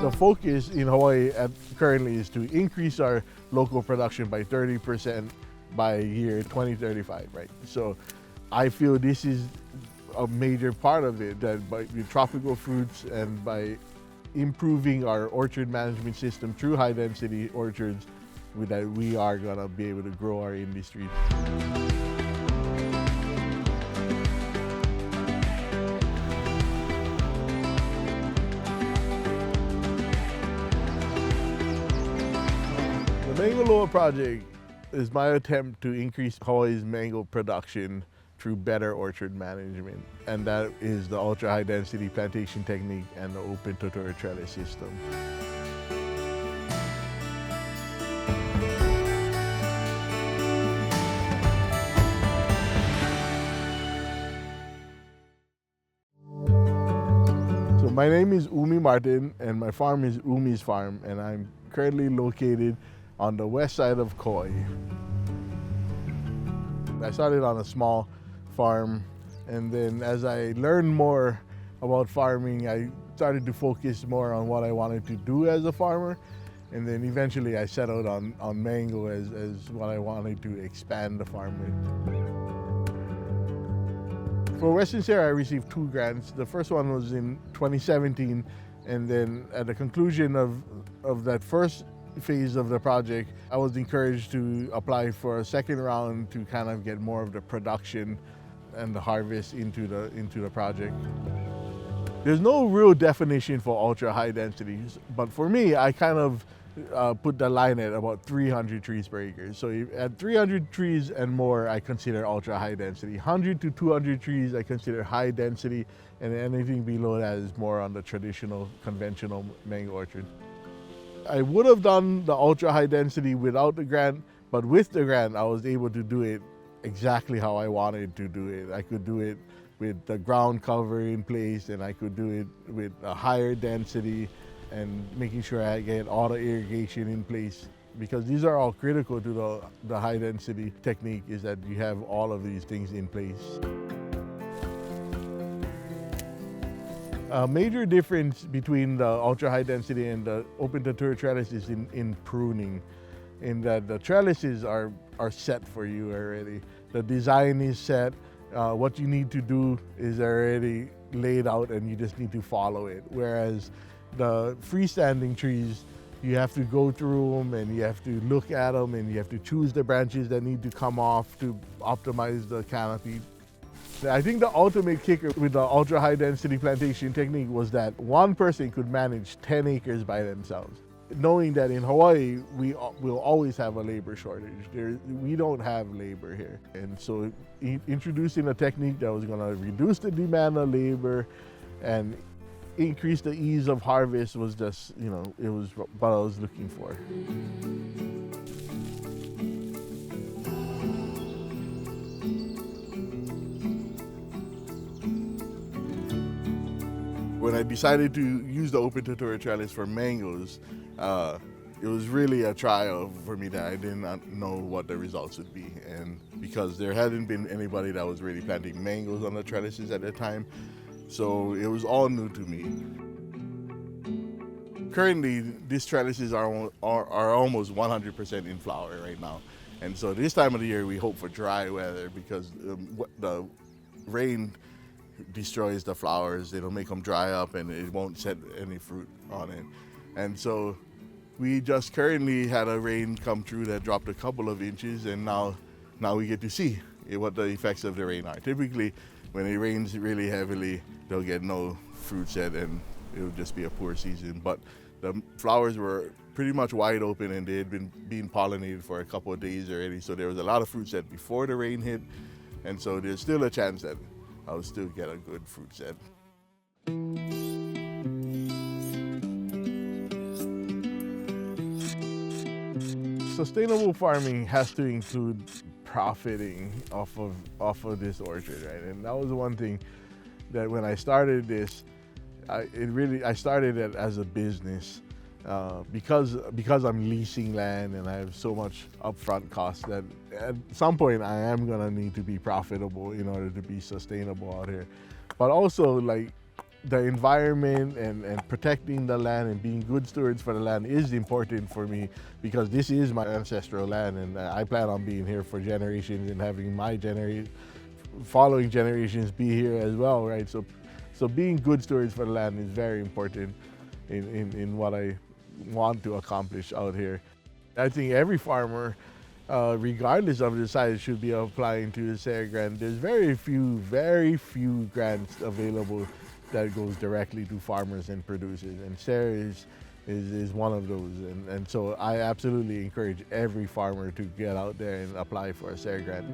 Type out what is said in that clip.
The focus in Hawaii currently is to increase our local production by 30% by year 2035, right? So I feel this is a major part of it, that by the tropical fruits and by improving our orchard management system through high density orchards, that we are gonna be able to grow our industry. The Mango Loa Project is my attempt to increase Hawaii's mango production through better orchard management, and that is the ultra high density plantation technique and the open totora trellis system. So my name is Umi Martin and my farm is Umi's Farm, and I'm currently located on the west side of Kauai. I started on a small farm, and then as I learned more about farming, I started to focus more on what I wanted to do as a farmer, and then eventually I settled on mango as what I wanted to expand the farm with. For Western Sierra, I received 2 grants. The first one was in 2017, and then at the conclusion of that first phase of the project, I was encouraged to apply for a second round to kind of get more of the production and the harvest into the project. There's no real definition for ultra high densities, but for me, I kind of put the line at about 300 trees per acre. So at 300 trees and more, I consider ultra high density. 100 to 200 trees, I consider high density, and anything below that is more on the traditional, conventional mango orchard. I would have done the ultra high density without the grant, but with the grant, I was able to do it exactly how I wanted to do it. I could do it with the ground cover in place, and I could do it with a higher density and making sure I get all the irrigation in place, because these are all critical to the high density technique, is that you have all of these things in place. A major difference between the ultra high density and the open totora trellis is in pruning, in that the trellises are set for you already. The design is set. What you need to do is already laid out, and you just need to follow it. Whereas the freestanding trees, you have to go through them, and you have to look at them, and you have to choose the branches that need to come off to optimize the canopy. I think the ultimate kicker with the ultra high density plantation technique was that one person could manage 10 acres by themselves. Knowing that in Hawaii, we will always have a labor shortage. We don't have labor here. And so introducing a technique that was gonna reduce the demand of labor and increase the ease of harvest was just, it was what I was looking for. When I decided to use the open totora trellis for mangoes, it was really a trial for me that I did not know what the results would be. And because there hadn't been anybody that was really planting mangoes on the trellises at the time, so it was all new to me. Currently, these trellises are almost 100% in flower right now. And so this time of the year, we hope for dry weather, because the rain destroys the flowers. It'll make them dry up, and it won't set any fruit on it. And so we just currently had a rain come through that dropped a couple of inches, and now we get to see what the effects of the rain are. Typically, when it rains really heavily, they'll get no fruit set, and it'll just be a poor season. But the flowers were pretty much wide open, and they had been being pollinated for a couple of days already. So there was a lot of fruit set before the rain hit, and so there's still a chance that I'll still get a good fruit set. Sustainable farming has to include profiting off of this orchard, right? And that was one thing that when I started this, I started it as a business because I'm leasing land and I have so much upfront costs that at some point I am gonna need to be profitable in order to be sustainable out here. But also, like, the environment and protecting the land and being good stewards for the land is important for me, because this is my ancestral land, and I plan on being here for generations and having my following generations be here as well, right? So being good stewards for the land is very important in what I want to accomplish out here. I think every farmer, regardless of the size, should be applying to the SARE grant. There's very few grants available that goes directly to farmers and producers, and SARE is one of those. And so I absolutely encourage every farmer to get out there and apply for a SARE grant.